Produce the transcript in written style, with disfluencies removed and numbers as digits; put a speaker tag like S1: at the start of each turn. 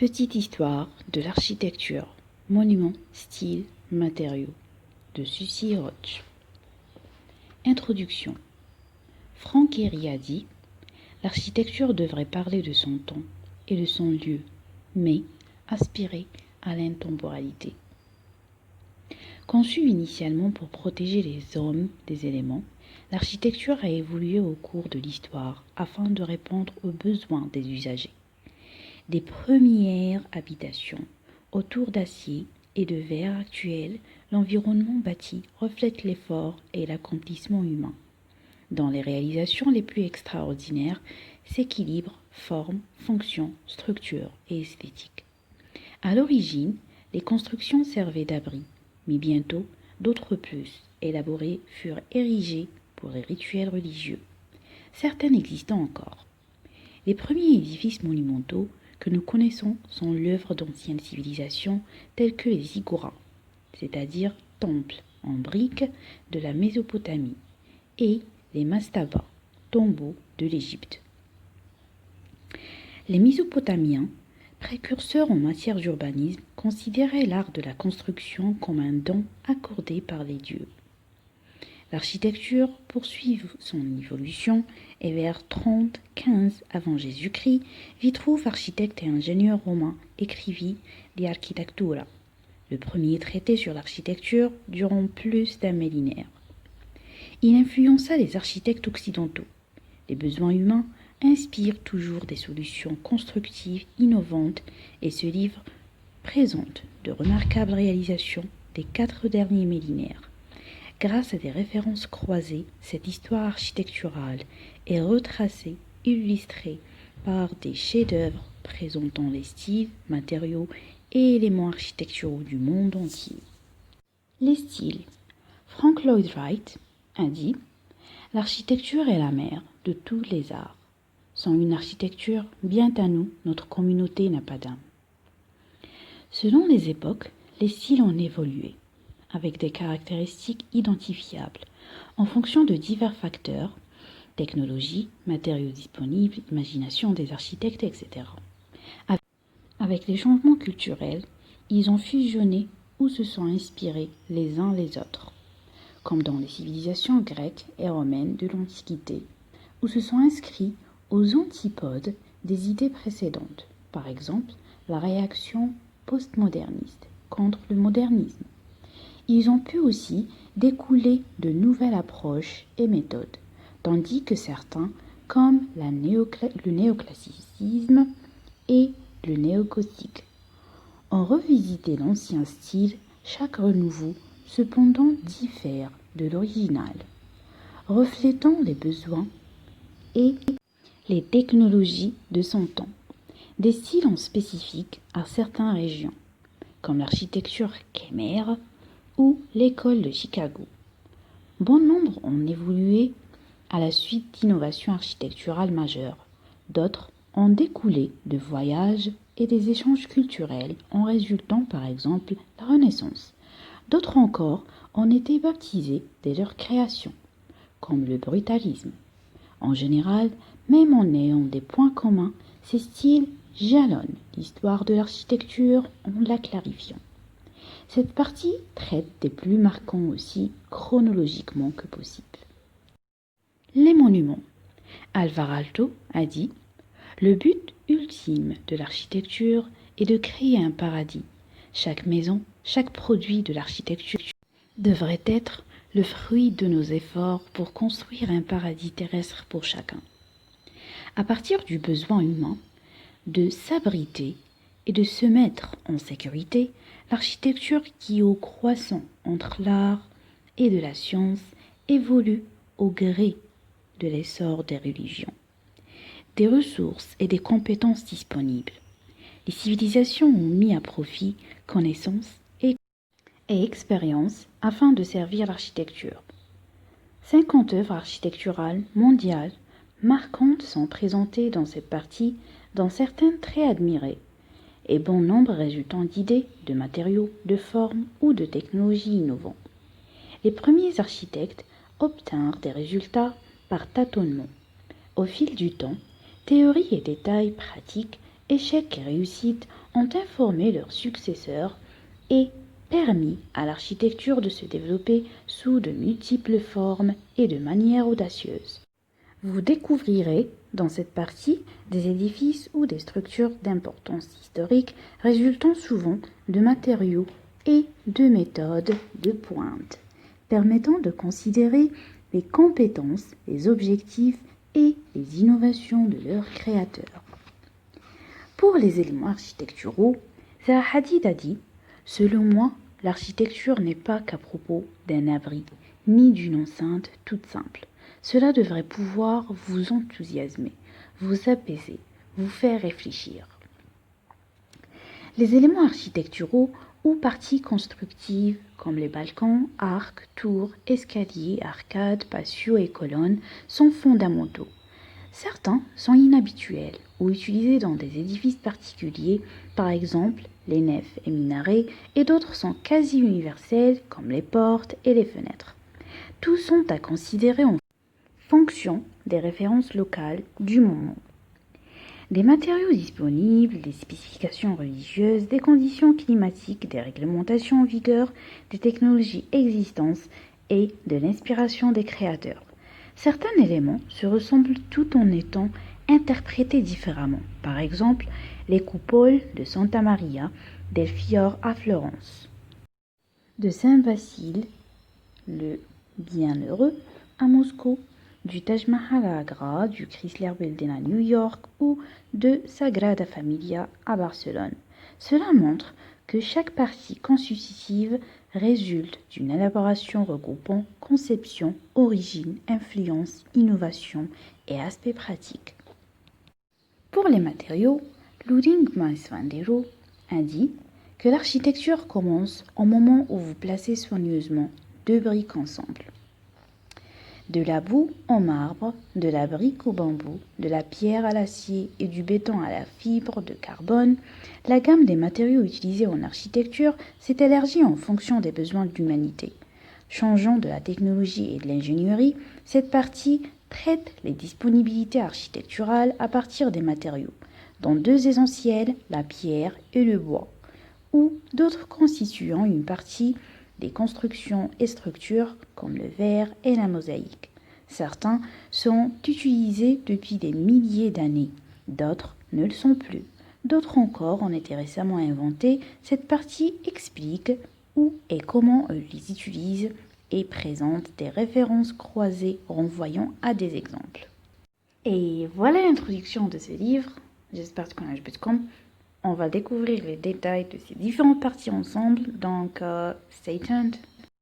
S1: Petite histoire de l'architecture, monuments, style, matériaux, de Suzy Roch. Introduction. Frank Gehry a dit « L'architecture devrait parler de son temps et de son lieu, mais aspirer à l'intemporalité. » Conçue initialement pour protéger les hommes des éléments, l'architecture a évolué au cours de l'histoire afin de répondre aux besoins des usagers. Des premières habitations autour d'acier et de verre actuels, l'environnement bâti reflète l'effort et l'accomplissement humain. Dans les réalisations les plus extraordinaires s'équilibrent forme, fonction, structure et esthétique. À l'origine, les constructions servaient d'abri, mais bientôt, d'autres plus élaborées furent érigées pour les rituels religieux. Certaines existent encore. Les premiers édifices monumentaux que nous connaissons sont l'œuvre d'anciennes civilisations telles que les ziggourats, c'est-à-dire temples en briques de la Mésopotamie, et les mastabas, tombeaux de l'Égypte. Les Mésopotamiens, précurseurs en matière d'urbanisme, considéraient l'art de la construction comme un don accordé par les dieux. L'architecture poursuit son évolution et vers 30-15 avant Jésus-Christ, Vitruve, architecte et ingénieur romain, écrivit De Architectura, le premier traité sur l'architecture durant plus d'un millénaire. Il influença les architectes occidentaux. Les besoins humains inspirent toujours des solutions constructives innovantes et ce livre présente de remarquables réalisations des 4 derniers millénaires. Grâce à des références croisées, cette histoire architecturale est retracée, illustrée par des chefs-d'œuvre présentant les styles, matériaux et éléments architecturaux du monde entier. Les styles. Frank Lloyd Wright a dit « L'architecture est la mère de tous les arts. Sans une architecture, bien à nous, notre communauté n'a pas d'âme. » Selon les époques, les styles ont évolué, avec des caractéristiques identifiables, en fonction de divers facteurs, technologie, matériaux disponibles, imagination des architectes, etc. Avec les changements culturels, ils ont fusionné ou se sont inspirés les uns les autres, comme dans les civilisations grecques et romaines de l'Antiquité, où se sont inscrits aux antipodes des idées précédentes, par exemple la réaction postmoderniste contre le modernisme. Ils ont pu aussi découler de nouvelles approches et méthodes, tandis que certains, comme le néoclassicisme et le néogothique, ont revisité l'ancien style. Chaque renouveau, cependant, diffère de l'original, reflétant les besoins et les technologies de son temps. Des styles en spécifique à certaines régions, comme l'architecture khmère ou l'école de Chicago. Bon nombre ont évolué à la suite d'innovations architecturales majeures. D'autres ont découlé de voyages et des échanges culturels en résultant par exemple la Renaissance. D'autres encore ont été baptisés dès leur création, comme le brutalisme. En général, même en ayant des points communs, ces styles jalonnent l'histoire de l'architecture en la clarifiant. Cette partie traite des plus marquants aussi chronologiquement que possible. Les monuments. Alvar Aalto a dit « Le but ultime de l'architecture est de créer un paradis. Chaque maison, chaque produit de l'architecture devrait être le fruit de nos efforts pour construire un paradis terrestre pour chacun. » À partir du besoin humain de s'abriter et de se mettre en sécurité, l'architecture qui, au croissant entre l'art et de la science, évolue au gré de l'essor des religions, des ressources et des compétences disponibles. Les civilisations ont mis à profit connaissances et expériences afin de servir l'architecture. 50 œuvres architecturales mondiales marquantes sont présentées dans cette partie, dont certaines très admirées, et bon nombre résultant d'idées, de matériaux, de formes ou de technologies innovantes. Les premiers architectes obtinrent des résultats par tâtonnement. Au fil du temps, théorie et détails pratiques échecs et réussites ont informé leurs successeurs et permis à l'architecture de se développer sous de multiples formes et de manière audacieuse. Vous découvrirez dans cette partie des édifices ou des structures d'importance historique résultant souvent de matériaux et de méthodes de pointe, permettant de considérer les compétences, les objectifs et les innovations de leurs créateurs. Pour les éléments architecturaux, Zaha Hadid a dit « Selon moi, l'architecture n'est pas qu'à propos d'un abri, ni d'une enceinte toute simple. Cela devrait pouvoir vous enthousiasmer, vous apaiser, vous faire réfléchir. » Les éléments architecturaux ou parties constructives comme les balcons, arcs, tours, escaliers, arcades, patios et colonnes sont fondamentaux. Certains sont inhabituels ou utilisés dans des édifices particuliers, par exemple les nefs et minarets, et d'autres sont quasi universels comme les portes et les fenêtres. Tous sont à considérer en fonction des références locales du moment. Des matériaux disponibles, des spécifications religieuses, des conditions climatiques, des réglementations en vigueur, des technologies existantes et de l'inspiration des créateurs. Certains éléments se ressemblent tout en étant interprétés différemment. Par exemple, les coupoles de Santa Maria del Fior à Florence, de Saint-Basile, le Bienheureux, à Moscou, du Taj Mahal à Agra, du Chrysler Building à New York ou de Sagrada Familia à Barcelone. Cela montre que chaque partie constitutive résulte d'une élaboration regroupant conception, origine, influence, innovation et aspects pratiques. Pour les matériaux, Ludwig Mies van der Rohe a dit que l'architecture commence au moment où vous placez soigneusement deux briques ensemble. De la boue au marbre, de la brique au bambou, de la pierre à l'acier et du béton à la fibre de carbone, la gamme des matériaux utilisés en architecture s'est élargie en fonction des besoins de l'humanité. Changeant de la technologie et de l'ingénierie, cette partie traite les disponibilités architecturales à partir des matériaux, dont deux essentiels, la pierre et le bois, ou d'autres constituant une partie des constructions et structures comme le verre et la mosaïque. Certains sont utilisés depuis des milliers d'années, d'autres ne le sont plus. D'autres encore ont été récemment inventés. Cette partie explique où et comment eux les utilisent et présente des références croisées renvoyant à des exemples. Et voilà l'introduction de ce livre. J'espère que on va découvrir les détails de ces différentes parties ensemble, donc stay tuned.